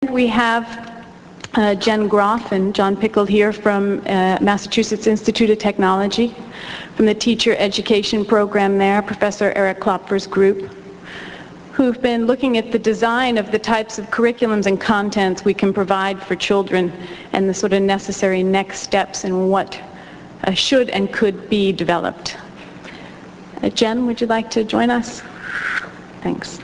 We have Jen Groff and John Pickle here from Massachusetts Institute of Technology, from the Teacher Education Program there, Professor Eric Klopfer's group, who've been looking at the design of the types of curriculums and contents we can provide for children and the sort of necessary next steps in what should and could be developed. Jen, would you like to join us? Thanks.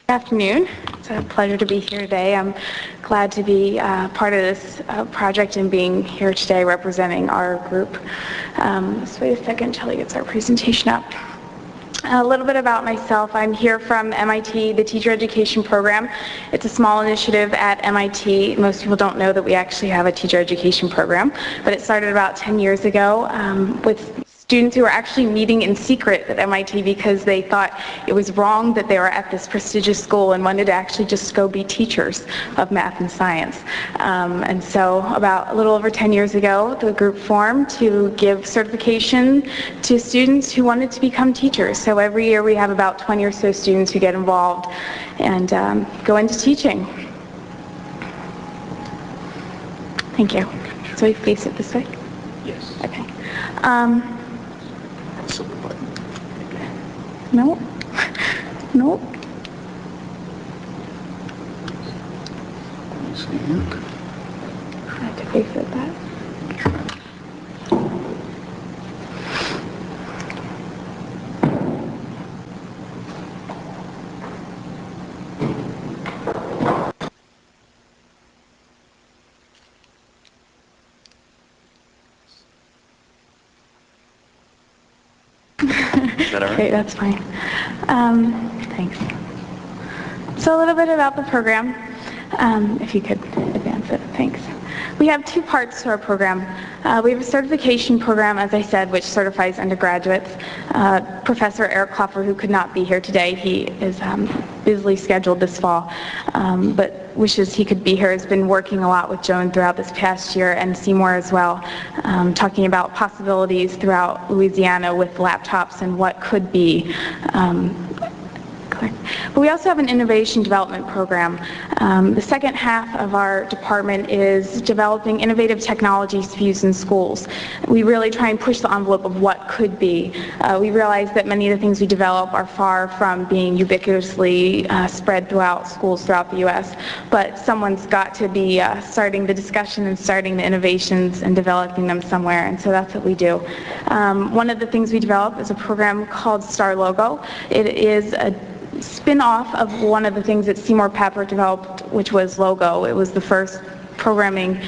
Good afternoon. It's a pleasure to be here today. I'm glad to be part of this project and being here today representing our group. Let's wait a second until he gets our presentation up. A little bit about myself. I'm here from MIT, the Teacher Education Program. It's a small initiative at MIT. Most people don't know that we actually have a teacher education program, but it started about 10 years ago with students who were actually meeting in secret at MIT because they thought it was wrong that they were at this prestigious school and wanted to actually just go be teachers of math and science. And so about a little over 10 years ago, the group formed to give certification to students who wanted to become teachers. So every year we have about 20 or so students who get involved and go into teaching. Thank you. So we face it this way? Yes. Okay. Silver button. No. No. I have to face it back. Is that all right? Okay, that's fine. Thanks. So a little bit about the program, if you could advance it, thanks. We have two parts to our program. We have a certification program, as I said, which certifies undergraduates. Professor Eric Klopfer, who could not be here today, he is busily scheduled this fall, but wishes he could be here, has been working a lot with Joan throughout this past year, and Seymour as well, talking about possibilities throughout Louisiana with laptops and what could be. But we also have an innovation development program. The second half of our department is developing innovative technologies to use in schools. We really try and push the envelope of what could be. We realize that many of the things we develop are far from being ubiquitously spread throughout schools throughout the U.S., but someone's got to be starting the discussion and starting the innovations and developing them somewhere, and so that's what we do. One of the things we develop is a program called Star Logo. It is a spin-off of one of the things that Seymour Papert developed, which was Logo. It was the first programming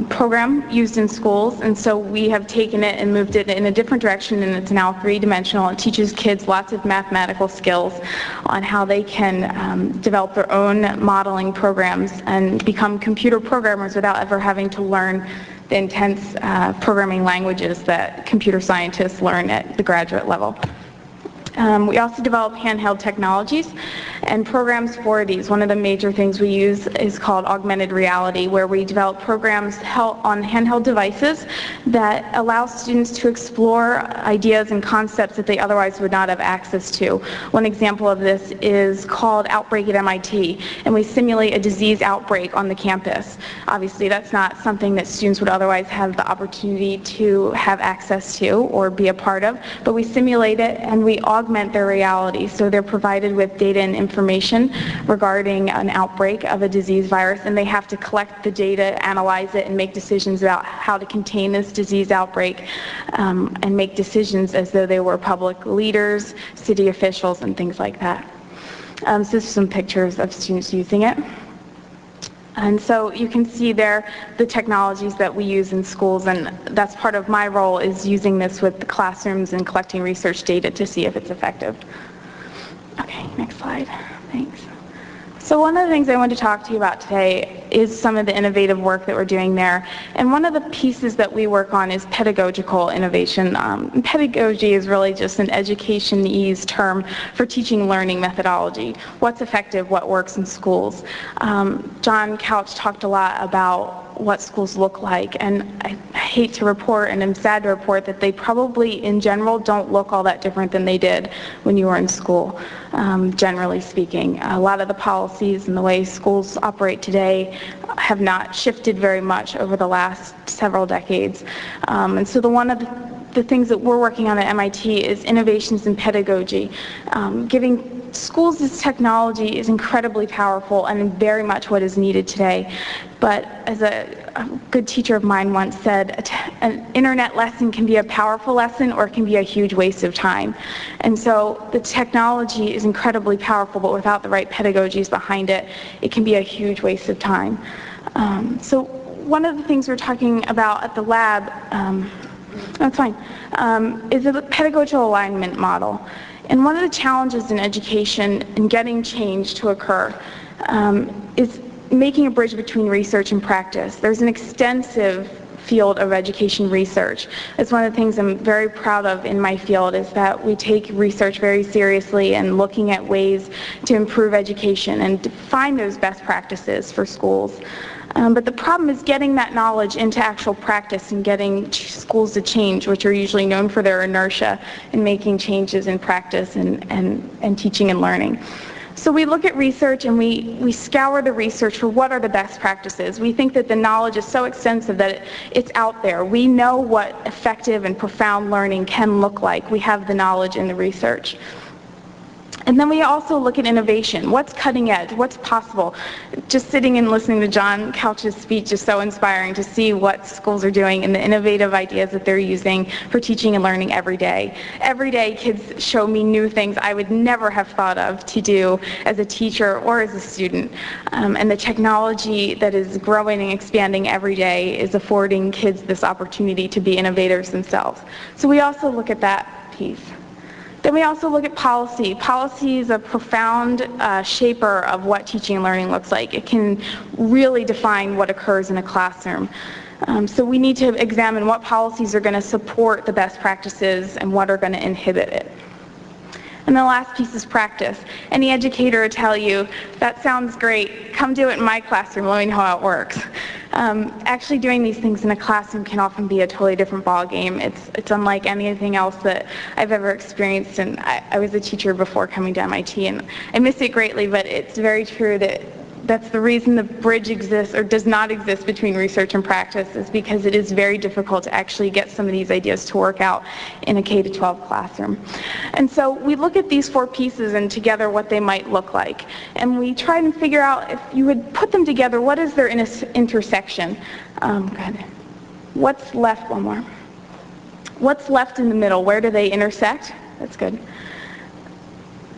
program used in schools, and so we have taken it and moved it in a different direction, and it's now three-dimensional. It teaches kids lots of mathematical skills on how they can develop their own modeling programs and become computer programmers without ever having to learn the intense programming languages that computer scientists learn at the graduate level. We also develop handheld technologies and programs for these. One of the major things we use is called augmented reality, where we develop programs on handheld devices that allow students to explore ideas and concepts that they otherwise would not have access to. One example of this is called Outbreak at MIT, and we simulate a disease outbreak on the campus. Obviously, that's not something that students would otherwise have the opportunity to have access to or be a part of, but we simulate it and we augment their reality. So they're provided with data and information regarding an outbreak of a disease virus, and they have to collect the data, analyze it, and make decisions about how to contain this disease outbreak, and make decisions as though they were public leaders, city officials, and things like that. So this is some pictures of students using it. And so you can see there the technologies that we use in schools, and that's part of my role, is using this with the classrooms and collecting research data to see if it's effective. Okay, next slide. Thanks. So one of the things I want to talk to you about today is some of the innovative work that we're doing there. And one of the pieces that we work on is pedagogical innovation. Pedagogy is really just an education-ease term for teaching learning methodology. What's effective, what works in schools. John Couch talked a lot about what schools look like, and I hate to report, and I'm sad to report, that they probably in general don't look all that different than they did when you were in school, generally speaking. A lot of the policies and the way schools operate today have not shifted very much over the last several decades. And so one of the things that we're working on at MIT is innovations in pedagogy. Giving schools this technology is incredibly powerful and very much what is needed today. But as a good teacher of mine once said, an internet lesson can be a powerful lesson or it can be a huge waste of time. And so the technology is incredibly powerful, but without the right pedagogies behind it, it can be a huge waste of time. So one of the things we're talking about at the lab, that's fine, is a pedagogical alignment model. And one of the challenges in education and getting change to occur is making a bridge between research and practice. There's an extensive field of education research. It's one of the things I'm very proud of in my field, is that we take research very seriously and looking at ways to improve education and to find those best practices for schools. But the problem is getting that knowledge into actual practice and getting schools to change, which are usually known for their inertia in making changes in practice and teaching and learning. So we look at research and we scour the research for what are the best practices. We think that the knowledge is so extensive that it's out there. We know what effective and profound learning can look like. We have the knowledge in the research. And then we also look at innovation. What's cutting edge? What's possible? Just sitting and listening to John Couch's speech is so inspiring to see what schools are doing and the innovative ideas that they're using for teaching and learning every day. Every day kids show me new things I would never have thought of to do as a teacher or as a student. And the technology that is growing and expanding every day is affording kids this opportunity to be innovators themselves. So we also look at that piece. Then we also look at policy. Policy is a profound shaper of what teaching and learning looks like. It can really define what occurs in a classroom. So we need to examine what policies are going to support the best practices and what are going to inhibit it. And the last piece is practice. Any educator will tell you, that sounds great, come do it in my classroom, let me know how it works. Actually doing these things in a classroom can often be a totally different ballgame. It's unlike anything else that I've ever experienced, and I was a teacher before coming to MIT, and I miss it greatly, but it's very true that that's the reason the bridge exists or does not exist between research and practice, is because it is very difficult to actually get some of these ideas to work out in a K-12 classroom. And so we look at these four pieces and together what they might look like. And we try and figure out, if you would put them together, what is their intersection? Good. What's left? One more. What's left in the middle? Where do they intersect? That's good.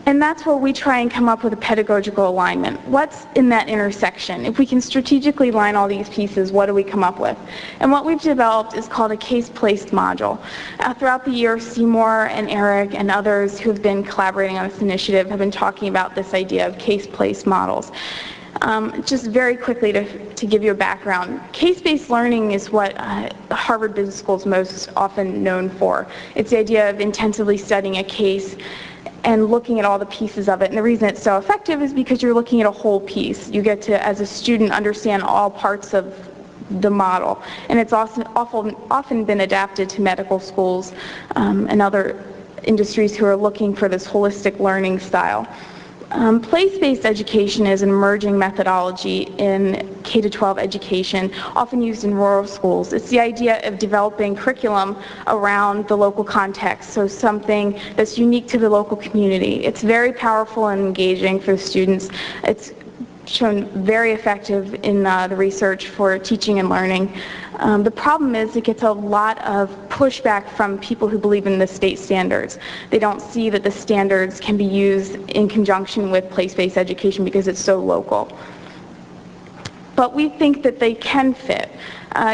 And that's where we try and come up with a pedagogical alignment. What's in that intersection? If we can strategically line all these pieces, what do we come up with? And what we've developed is called a case-placed module. Throughout the year, Seymour and Eric and others who have been collaborating on this initiative have been talking about this idea of case-placed models. Just very quickly to give you a background, case-based learning is what Harvard Business School is most often known for. It's the idea of intensively studying a case and looking at all the pieces of it. And the reason it's so effective is because you're looking at a whole piece. You get to, as a student, understand all parts of the model. And it's also often been adapted to medical schools and other industries who are looking for this holistic learning style. Place-based education is an emerging methodology in K-12 education, often used in rural schools. It's the idea of developing curriculum around the local context, so something that's unique to the local community. It's very powerful and engaging for the students. It's shown very effective in the research for teaching and learning. The problem is it gets a lot of pushback from people who believe in the state standards. They don't see that the standards can be used in conjunction with place-based education because it's so local. But we think that they can fit.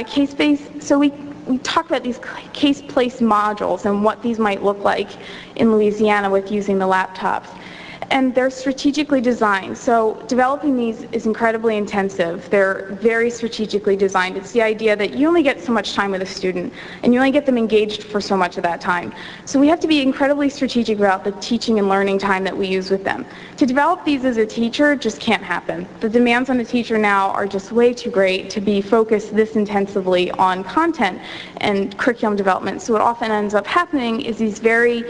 Case-based, so we talk about these case-placed modules and what these might look like in Louisiana with using the laptops. And they're strategically designed. So developing these is incredibly intensive. They're very strategically designed. It's the idea that you only get so much time with a student, and you only get them engaged for so much of that time. So we have to be incredibly strategic about the teaching and learning time that we use with them. To develop these as a teacher just can't happen. The demands on the teacher now are just way too great to be focused this intensively on content and curriculum development. So what often ends up happening is these very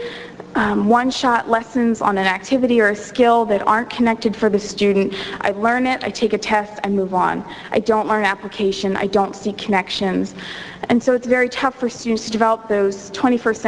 one-shot lessons on an activity or a skill that aren't connected for the student. I learn it, I take a test, I move on. I don't learn application, I don't see connections. And so it's very tough for students to develop those 21st